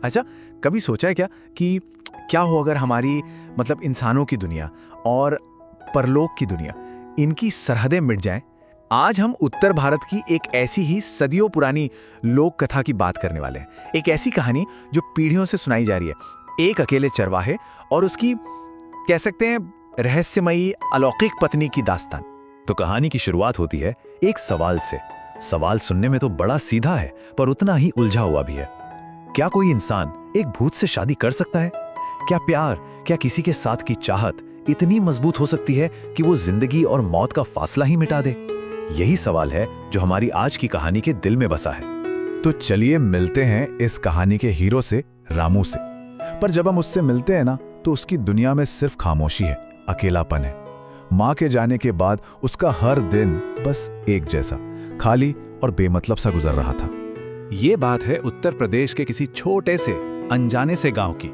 अच्छा, कभी सोचा है क्या कि क्या हो अगर हमारी मतलब इंसानों की दुनिया और परलोक की दुनिया, इनकी सरहदें मिट जाएं। आज हम उत्तर भारत की एक ऐसी ही सदियों पुरानी लोक कथा की बात करने वाले हैं। एक ऐसी कहानी जो पीढ़ियों से सुनाई जा रही है। एक अकेले चरवाहे और उसकी कह सकते हैं रहस्यमयी अलौकिक पत्नी की दास्तान। तो कहानी की शुरुआत होती है एक सवाल से। सवाल सुनने में तो बड़ा सीधा है, पर उतना ही उलझा हुआ भी है। क्या कोई इंसान एक भूत से शादी कर सकता है? क्या प्यार, क्या किसी के साथ की चाहत इतनी मजबूत हो सकती है कि वो जिंदगी और मौत का फासला ही मिटा दे? यही सवाल है जो हमारी आज की कहानी के दिल में बसा है। तो चलिए मिलते हैं इस कहानी के हीरो से, रामू से। पर जब हम उससे मिलते हैं ना, तो उसकी दुनिया में सिर्फ खामोशी है, अकेलापन है। माँ के जाने के बाद उसका हर दिन बस एक जैसा खाली और बेमतलब सा गुजर रहा था। ये बात है उत्तर प्रदेश के किसी छोटे से अनजाने से गांव की।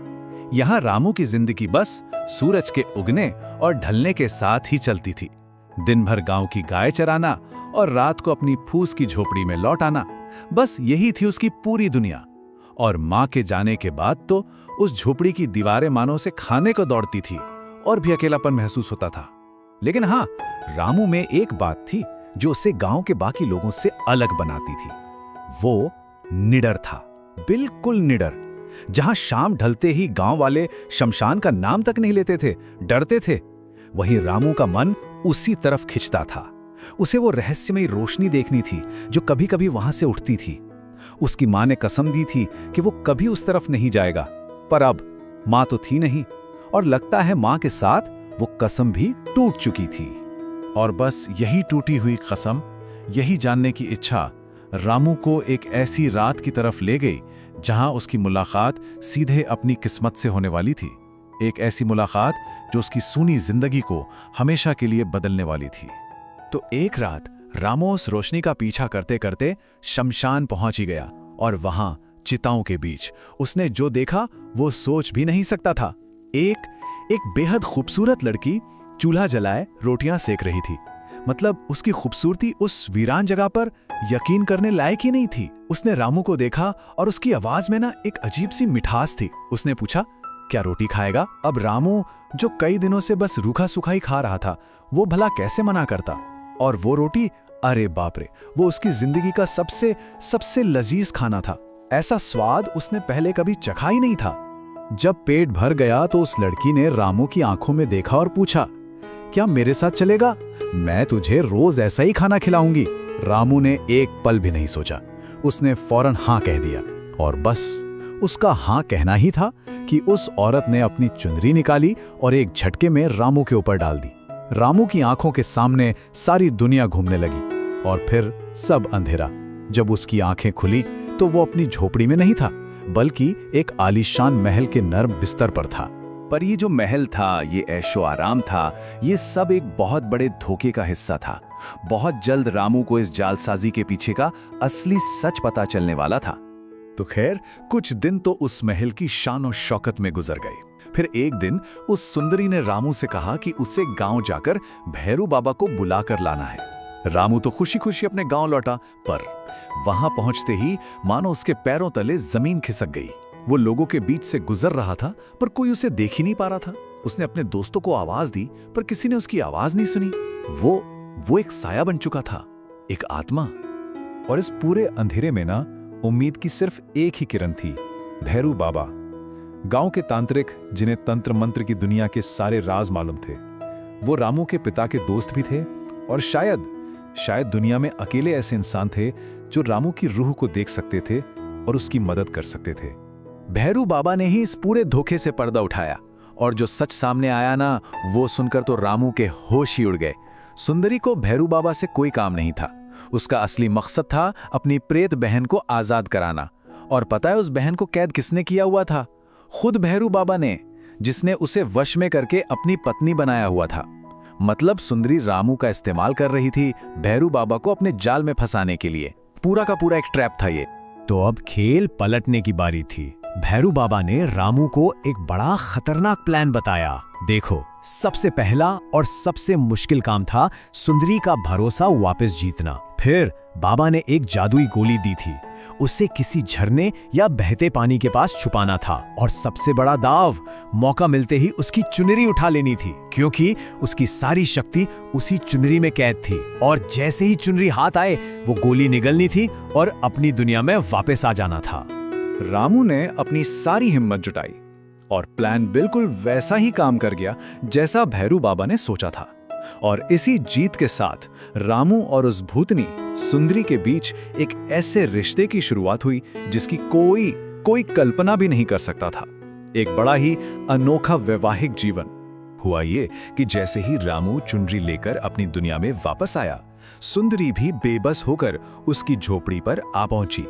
यहाँ रामू की जिंदगी बस सूरज के उगने और ढलने के साथ ही चलती थी। दिन भर गांव की गाय चराना और रात को अपनी फूस की झोपड़ी में लौट आना, बस यही थी उसकी पूरी दुनिया। और माँ के जाने के बाद तो उस झोपड़ी की दीवारें मानो से खाने को दौड़ती थी और भी अकेलापन महसूस होता था। लेकिन हाँ, रामू में एक बात थी जो उसे गांव के बाकी लोगों से अलग बनाती थी। वो निडर था, बिल्कुल निडर। जहां शाम ढलते ही गांव वाले शमशान का नाम तक नहीं लेते थे, डरते थे, वहीं रामू का मन उसी तरफ खिंचता था। उसे वो रहस्यमयी रोशनी देखनी थी जो कभी कभी वहां से उठती थी। उसकी मां ने कसम दी थी कि वो कभी उस तरफ नहीं जाएगा, पर अब मां तो थी नहीं, और लगता है मां के साथ वो कसम भी टूट चुकी थी। और बस यही टूटी हुई कसम, यही जानने की इच्छा रामू को एक ऐसी रात की तरफ ले गई जहां उसकी मुलाकात सीधे अपनी किस्मत से होने वाली थी। एक ऐसी मुलाकात जो उसकी सूनी जिंदगी को हमेशा के लिए बदलने वाली थी। तो एक रात रामू उस रोशनी का पीछा करते करते शमशान पहुंच ही गया, और वहां चिताओं के बीच उसने जो देखा वो सोच भी नहीं सकता था। एक बेहद खूबसूरत लड़की चूल्हा जलाए रोटियां सेक रही थी। मतलब उसकी खूबसूरती उस वीरान जगह पर यकीन करने लायक ही नहीं थी। उसने रामू को देखा और उसकी आवाज में ना एक अजीब सी मिठास थी। उसने पूछा, क्या रोटी खाएगा? अब रामू, जो कई दिनों से बस रूखा सूखा ही खा रहा था, वो भला कैसे मना करता? और वो रोटी, अरे बाप रे, वो उसकी जिंदगी का सबसे लजीज खाना था। ऐसा स्वाद उसने पहले कभी चखा ही नहीं था। जब पेट भर गया तो उस लड़की ने रामू की आंखों में देखा और पूछा, क्या मेरे साथ चलेगा? मैं तुझे रोज ऐसा ही खाना खिलाऊंगी। रामू ने एक पल भी नहीं सोचा, उसने फौरन हां कह दिया। और बस उसका हां कहना ही था कि उस औरत ने अपनी चुनरी निकाली और एक झटके में रामू के ऊपर डाल दी। रामू की आंखों के सामने सारी दुनिया घूमने लगी और फिर सब अंधेरा। जब उसकी आंखें खुली तो वो अपनी झोपड़ी में नहीं था, बल्कि एक आलीशान महल के नर्म बिस्तर पर था। पर ये जो महल था, ये ऐशो आराम था, ये सब एक बहुत बड़े धोखे का हिस्सा था। बहुत जल्द रामू को इस जालसाजी के पीछे का असली सच पता चलने वाला था। तो खैर, कुछ दिन तो उस महल की शान और शौकत में गुजर गए। फिर एक दिन उस सुंदरी ने रामू से कहा कि उसे गांव जाकर भैरू बाबा को बुलाकर लाना है। रामू तो खुशी खुशी अपने गांव लौटा, पर वहां पहुंचते ही मानो उसके पैरों तले जमीन खिसक गई। वो लोगों के बीच से गुजर रहा था, पर कोई उसे देख ही नहीं पा रहा था। उसने अपने दोस्तों को आवाज दी, पर किसी ने उसकी आवाज नहीं सुनी। वो एक साया बन चुका था, एक आत्मा। और इस पूरे अंधेरे में ना उम्मीद की सिर्फ एक ही किरण थी, भैरू बाबा। गांव के तांत्रिक, जिन्हें तंत्र मंत्र की दुनिया के सारे राज मालूम थे। वो रामू के पिता के दोस्त भी थे, और शायद दुनिया में अकेले ऐसे इंसान थे जो रामू की रूह को देख सकते थे और उसकी मदद कर सकते थे। भैरू बाबा ने ही इस पूरे धोखे से पर्दा उठाया, और जो सच सामने आया ना, वो सुनकर तो रामू के होश ही उड़ गए। सुंदरी को भैरू बाबा से कोई काम नहीं था। उसका असली मकसद था अपनी प्रेत बहन को आजाद कराना। और पता है उस बहन को कैद किसने किया हुआ था? खुद भैरू बाबा ने, जिसने उसे वश में करके अपनी पत्नी बनाया हुआ था। मतलब सुंदरी रामू का इस्तेमाल कर रही थी भैरू बाबा को अपने जाल में फंसाने के लिए। पूरा का पूरा एक ट्रैप था ये। तो अब खेल पलटने की बारी थी। भैरू बाबा ने रामू को एक बड़ा खतरनाक प्लान बताया। देखो, सबसे पहला और सबसे मुश्किल काम था सुंदरी का भरोसा वापस जीतना। फिर बाबा ने एक जादुई गोली दी थी। उसे किसी झरने या बहते पानी के पास छुपाना था। और सबसे बड़ा दाव, मौका मिलते ही उसकी चुनरी उठा लेनी थी, क्योंकि उसकी सारी शक्ति उसी चुनरी में कैद थी। और जैसे ही चुनरी हाथ आए, वो गोली निगलनी थी और अपनी दुनिया में वापस आ जाना था। रामू ने अपनी सारी हिम्मत जुटाई और प्लान बिल्कुल वैसा ही काम कर गया जैसा भैरू बाबा ने सोचा था। और इसी जीत के साथ रामू और उस भूतनी सुंदरी के बीच एक ऐसे रिश्ते की शुरुआत हुई जिसकी कोई कल्पना भी नहीं कर सकता था। एक बड़ा ही अनोखा वैवाहिक जीवन। हुआ ये कि जैसे ही रामू चुनरी लेकर अपनी दुनिया में वापस आया, सुंदरी भी बेबस होकर उसकी झोपड़ी पर आ पहुंची।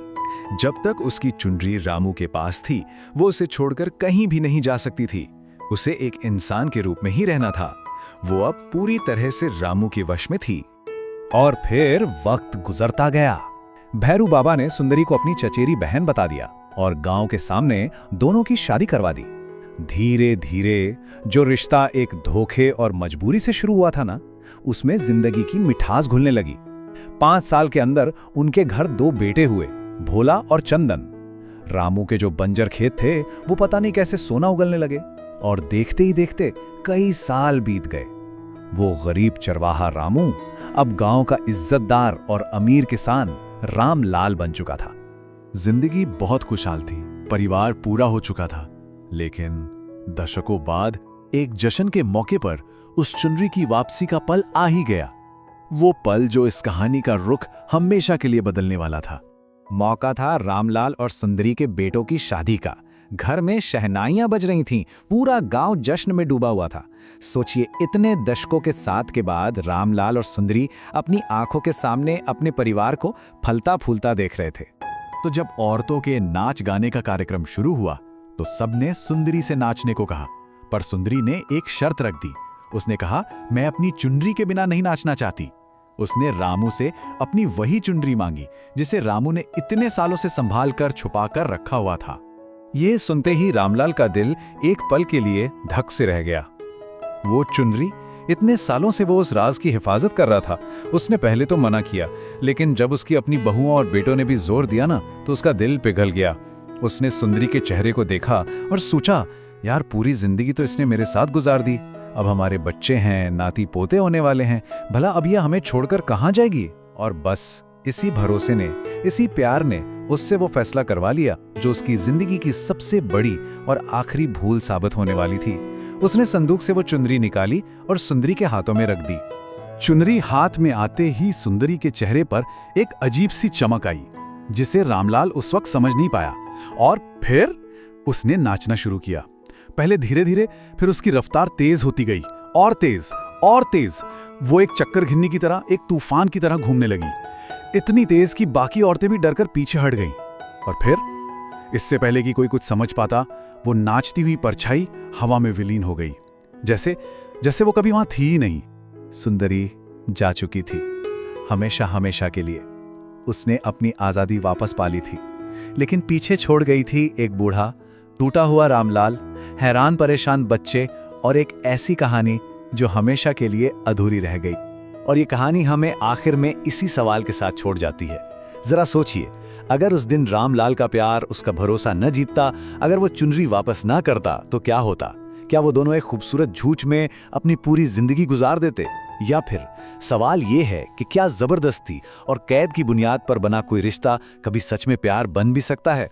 जब तक उसकी चुनरी रामू के पास थी, वो उसे छोड़कर कहीं भी नहीं जा सकती थी। उसे एक इंसान के रूप में ही रहना था। वो अब पूरी तरह से रामू के वश में थी। और फिर वक्त गुजरता गया। भैरू बाबा ने सुंदरी को अपनी चचेरी बहन बता दिया और गांव के सामने दोनों की शादी करवा दी। धीरे धीरे जो रिश्ता एक धोखे और मजबूरी से शुरू हुआ था ना, उसमें जिंदगी की मिठास घुलने लगी। 5 साल के अंदर उनके घर 2 बेटे हुए, भोला और चंदन। रामू के जो बंजर खेत थे, वो पता नहीं कैसे सोना उगलने लगे। और देखते ही देखते कई साल बीत गए। वो गरीब चरवाहा रामू अब गांव का इज्जतदार और अमीर किसान रामलाल बन चुका था। जिंदगी बहुत खुशहाल थी, परिवार पूरा हो चुका था। लेकिन दशकों बाद एक जश्न के मौके पर उस चुनरी की वापसी का पल आ ही गया। वो पल जो इस कहानी का रुख हमेशा के लिए बदलने वाला था। मौका था रामलाल और सुंदरी के बेटों की शादी का। घर में शहनाइयां बज रही थीं, पूरा गांव जश्न में डूबा हुआ था। सोचिए, इतने दशकों के साथ के बाद रामलाल और सुंदरी अपनी आंखों के सामने अपने परिवार को फलता फूलता देख रहे थे। तो जब औरतों के नाच गाने का कार्यक्रम शुरू हुआ, तो सबने सुंदरी से नाचने को कहा। पर सुंदरी ने एक शर्त रख दी। उसने कहा, मैं अपनी चुनरी के बिना नहीं नाचना चाहती। उसने रामू से अपनी वही चुनरी मांगी जिसे रामू ने इतने सालों से संभाल कर छुपा कर रखा हुआ था। ये सुनते ही रामलाल का दिल एक पल के लिए धक से रह गया। वो चुनरी, इतने सालों से वो उस राज की हिफाजत कर रहा था। उसने पहले तो मना किया, लेकिन जब उसकी अपनी बहुओं और बेटों ने भी जोर दिया ना, तो उसका दिल पिघल गया। उसने सुंदरी के चेहरे को देखा और सोचा, यार पूरी जिंदगी तो इसने मेरे साथ गुजार दी। अब हमारे बच्चे हैं, नाती पोते होने वाले हैं, भला अब यह हमें छोड़कर कहाँ जाएगी? और बस इसी भरोसे ने, इसी प्यार ने उससे वो फैसला करवा लिया जो उसकी जिंदगी की सबसे बड़ी और आखिरी भूल साबित होने वाली थी। उसने संदूक से वो चुनरी निकाली और सुंदरी के हाथों में रख दी। चुनरी हाथ में आते ही सुंदरी के चेहरे पर एक अजीब सी चमक आई, जिसे रामलाल उस वक्त समझ नहीं पाया। और फिर उसने नाचना शुरू किया। पहले धीरे धीरे, फिर उसकी रफ्तार तेज होती गई, और तेज और तेज। वो एक चक्कर घिन्नी की तरह, एक तूफान की तरह घूमने लगी। इतनी तेज कि बाकी औरतें भी डरकर पीछे हट गईं। और फिर इससे पहले कि कोई कुछ समझ पाता, वो नाचती हुई परछाई हवा में विलीन हो गई, जैसे वो कभी वहां थी ही नहीं। सुंदरी जा चुकी थी, हमेशा हमेशा के लिए। उसने अपनी आजादी वापस पा ली थी, लेकिन पीछे छोड़ गई थी एक बूढ़ा, टूटा हुआ रामलाल, हैरान परेशान बच्चे और एक ऐसी कहानी जो हमेशा के लिए अधूरी रह गई। और ये कहानी हमें आखिर में इसी सवाल के साथ छोड़ जाती है। जरा सोचिए, अगर उस दिन रामलाल का प्यार, उसका भरोसा न जीतता, अगर वो चुनरी वापस ना करता, तो क्या होता? क्या वो दोनों एक खूबसूरत झूठ में अपनी पूरी जिंदगी गुजार देते? या फिर सवाल ये है कि क्या जबरदस्ती और कैद की बुनियाद पर बना कोई रिश्ता कभी सच में प्यार बन भी सकता है?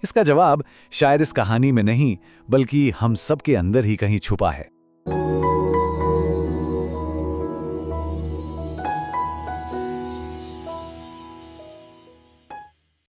इसका जवाब शायद इस कहानी में नहीं, बल्कि हम सब के अंदर ही कहीं छुपा है।